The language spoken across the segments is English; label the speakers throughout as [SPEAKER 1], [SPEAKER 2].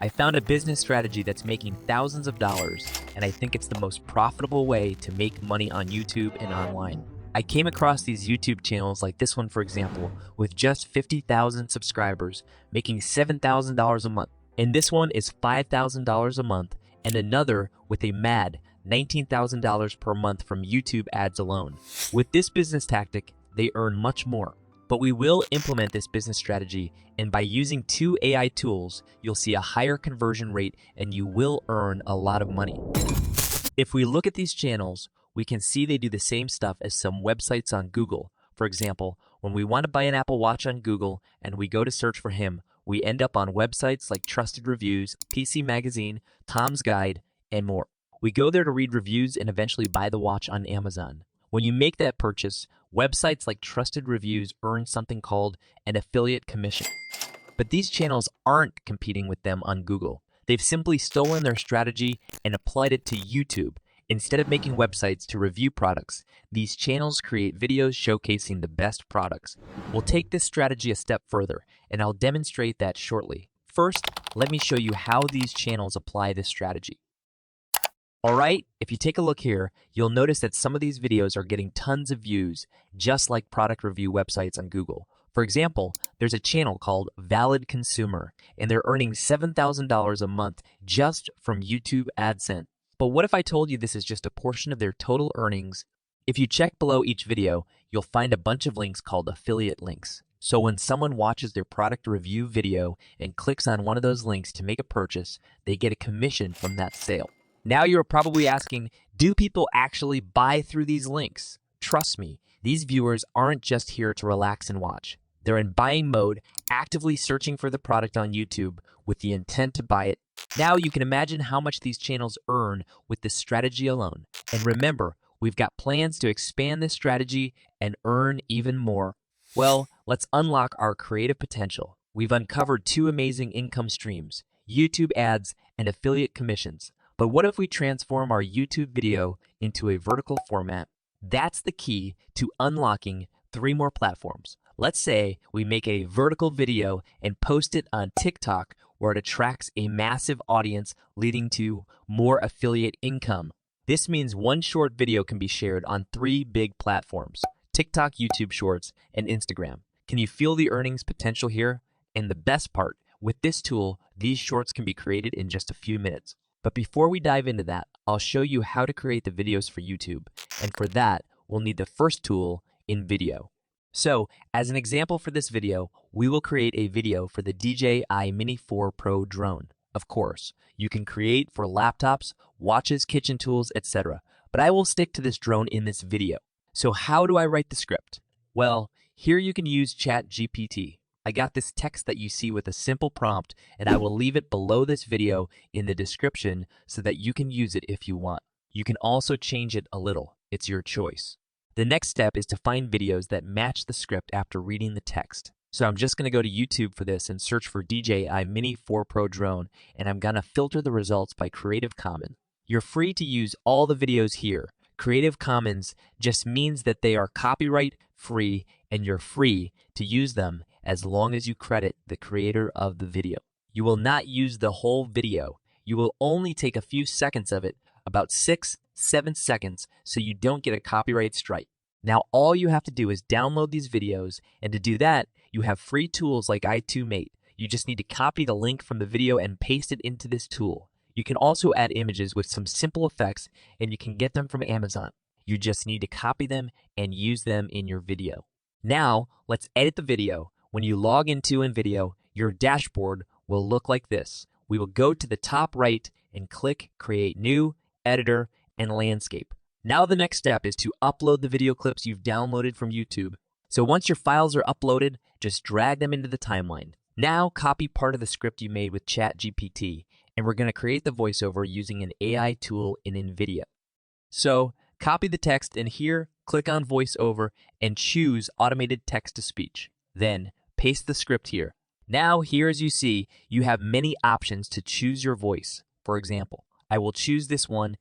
[SPEAKER 1] I found a business strategy that's making thousands of dollars, and I think it's the most profitable way to make money on YouTube and online. I came across these YouTube channels like this one, for example, with just 50,000 subscribers, making $7,000 a month. And this one is $5,000 a month, and another with a mad $19,000 per month from YouTube ads alone. With this business tactic, they earn much more. But we will implement this business strategy, and by using 2 AI tools, you'll see a higher conversion rate and you will earn a lot of money. If we look at these channels, we can see they do the same stuff as some websites on Google. For example, when we want to buy an Apple Watch on Google and we go to search for him, we end up on websites like Trusted Reviews, PC Magazine, Tom's Guide, and more. We go there to read reviews and eventually buy the watch on Amazon. When you make that purchase, websites like Trusted Reviews earn something called an affiliate commission. But these channels aren't competing with them on Google. They've simply stolen their strategy and applied it to YouTube. Instead of making websites to review products, these channels create videos showcasing the best products. We'll take this strategy a step further, and I'll demonstrate that shortly. First, let me show you how these channels apply this strategy. Alright, if you take a look here, you'll notice that some of these videos are getting tons of views, just like product review websites on Google. For example, there's a channel called Valid Consumer, and they're earning $7,000 a month just from YouTube AdSense. But what if I told you this is just a portion of their total earnings? If you check below each video, you'll find a bunch of links called affiliate links. So when someone watches their product review video and clicks on one of those links to make a purchase, they get a commission from that sale. Now you're probably asking, do people actually buy through these links? Trust me, these viewers aren't just here to relax and watch. They're in buying mode, actively searching for the product on YouTube with the intent to buy it. Now you can imagine how much these channels earn with this strategy alone. And remember, we've got plans to expand this strategy and earn even more. Well, let's unlock our creative potential. We've uncovered 2 amazing income streams, YouTube ads and affiliate commissions. But what if we transform our YouTube video into a vertical format? That's the key to unlocking 3 more platforms. Let's say we make a vertical video and post it on TikTok where it attracts a massive audience, leading to more affiliate income. This means one short video can be shared on 3 big platforms: TikTok, YouTube Shorts, and Instagram. Can you feel the earnings potential here? And the best part, with this tool, these shorts can be created in just a few minutes. But before we dive into that, I'll show you how to create the videos for YouTube. And for that, we'll need the first tool, InVideo. So, as an example for this video, we will create a video for the DJI Mini 4 Pro drone. Of course, you can create for laptops, watches, kitchen tools, etc. But I will stick to this drone in this video. So how do I write the script? Well, here you can use ChatGPT. I got this text that you see with a simple prompt, and I will leave it below this video in the description so that you can use it if you want. You can also change it a little. It's your choice. The next step is to find videos that match the script after reading the text. So I'm just going to go to YouTube for this and search for DJI Mini 4 Pro drone, and I'm going to filter the results by Creative Commons. You're free to use all the videos here. Creative Commons just means that they are copyright free, and you're free to use them as long as you credit the creator of the video. You will not use the whole video. You will only take a few seconds of it, about 6-7 seconds, so you don't get a copyright strike. Now all you have to do is download these videos, and to do that, you have free tools like i2Mate. You just need to copy the link from the video and paste it into this tool. You can also add images with some simple effects, and you can get them from Amazon. You just need to copy them and use them in your video. Now, let's edit the video. When you log into InVideo, your dashboard will look like this. We will go to the top right and click Create New, Editor, and Landscape. Now the next step is to upload the video clips you've downloaded from YouTube. So once your files are uploaded, just drag them into the timeline. Now copy part of the script you made with ChatGPT, and we're going to create the voiceover using an AI tool in InVideo. So copy the text, and here click on voiceover and choose automated text-to-speech. Then paste the script here. Now here, as you see, you have many options to choose your voice. For example, I will choose this one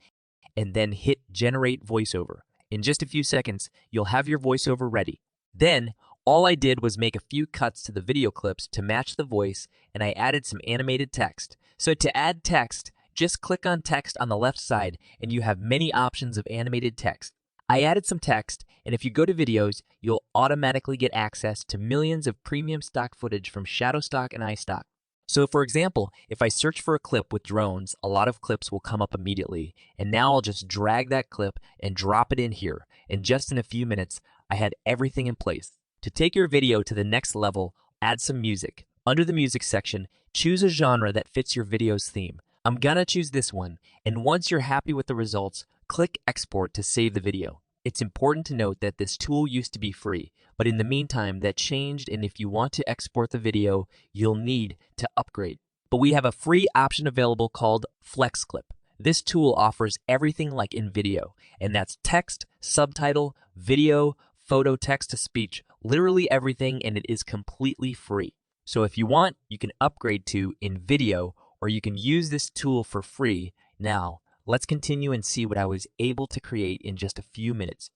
[SPEAKER 1] and then hit generate voiceover. In just a few seconds, you'll have your voiceover ready. Then all I did was make a few cuts to the video clips to match the voice, and I added some animated text. So to add text, just click on text on the left side and you have many options of animated text. I added some text, and if you go to videos, you'll automatically get access to millions of premium stock footage from Shadowstock and iStock. So for example, if I search for a clip with drones, a lot of clips will come up immediately. And now I'll just drag that clip and drop it in here. And just in a few minutes, I had everything in place. To take your video to the next level, add some music. Under the music section, choose a genre that fits your video's theme. I'm gonna choose this one, and once you're happy with the results, click Export to save the video. It's important to note that this tool used to be free, but in the meantime that changed, and if you want to export the video, you'll need to upgrade. But we have a free option available called Flex Clip. This tool offers everything like in video, and that's text, subtitle, video, photo, text to speech, literally everything, and it is completely free. So if you want, you can upgrade to in video, or you can use this tool for free. Now, let's continue and see what I was able to create in just a few minutes.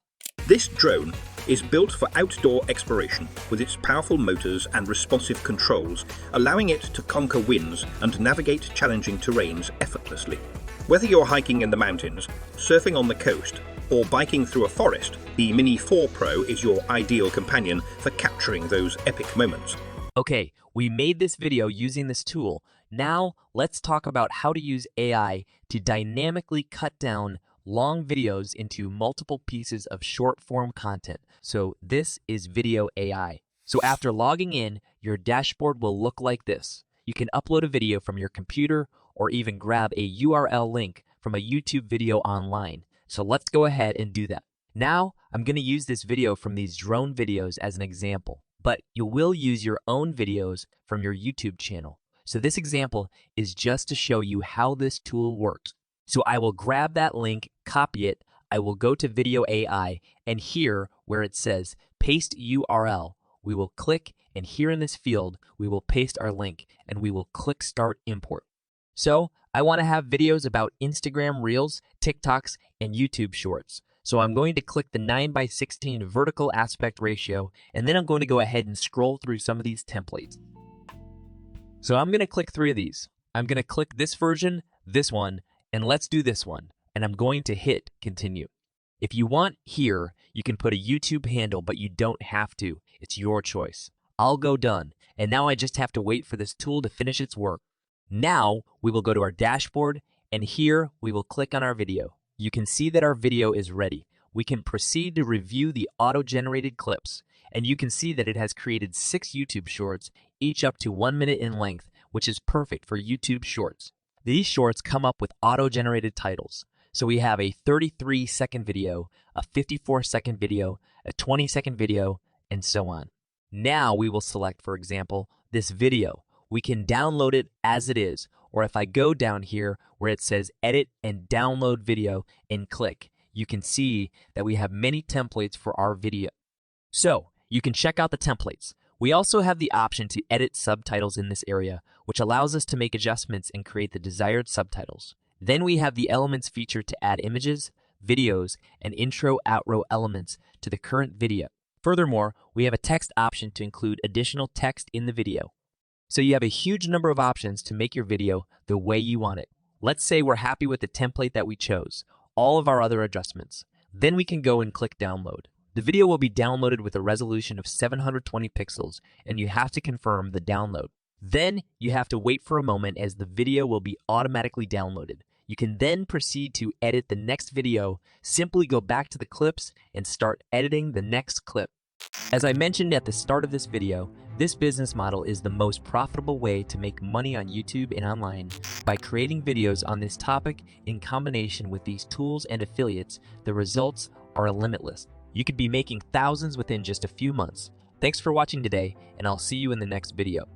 [SPEAKER 2] This drone is built for outdoor exploration with its powerful motors and responsive controls, allowing it to conquer winds and navigate challenging terrains effortlessly. Whether you're hiking in the mountains, surfing on the coast, or biking through a forest, the Mini 4 Pro is your ideal companion for capturing those epic moments.
[SPEAKER 1] Okay, we made this video using this tool. Now, let's talk about how to use AI to dynamically cut down long videos into multiple pieces of short-form content. So this is Video AI. So after logging in, your dashboard will look like this. You can upload a video from your computer or even grab a URL link from a YouTube video online. So let's go ahead and do that. Now, I'm going to use this video from these drone videos as an example, but you will use your own videos from your YouTube channel. So this example is just to show you how this tool works. So I will grab that link, copy it, I will go to Video AI, and here where it says paste URL, we will click, and here in this field, we will paste our link, and we will click Start Import. So I want to have videos about Instagram Reels, TikToks, and YouTube Shorts. So I'm going to click the 9:16 vertical aspect ratio, and then I'm going to go ahead and scroll through some of these templates. So I'm going to click 3 of these. I'm going to click this version, this one, and let's do this one. And I'm going to hit continue. If you want here, you can put a YouTube handle, but you don't have to. It's your choice. I'll go done. And now I just have to wait for this tool to finish its work. Now we will go to our dashboard, and here we will click on our video. You can see that our video is ready. We can proceed to review the auto-generated clips, and you can see that it has created 6 YouTube shorts, each up to 1 minute in length, which is perfect for YouTube shorts. These shorts come up with auto-generated titles. So we have a 33-second video, a 54-second video, a 20-second video, and so on. Now we will select, for example, this video. We can download it as it is, or if I go down here where it says edit and download video and click, you can see that we have many templates for our video. So you can check out the templates. We also have the option to edit subtitles in this area, which allows us to make adjustments and create the desired subtitles. Then we have the Elements feature to add images, videos, and intro-outro elements to the current video. Furthermore, we have a text option to include additional text in the video. So you have a huge number of options to make your video the way you want it. Let's say we're happy with the template that we chose, all of our other adjustments. Then we can go and click download. The video will be downloaded with a resolution of 720 pixels, and you have to confirm the download. Then you have to wait for a moment as the video will be automatically downloaded. You can then proceed to edit the next video. Simply go back to the clips and start editing the next clip. As I mentioned at the start of this video, this business model is the most profitable way to make money on YouTube and online. By creating videos on this topic in combination with these tools and affiliates, the results are limitless. You could be making thousands within just a few months. Thanks for watching today, and I'll see you in the next video.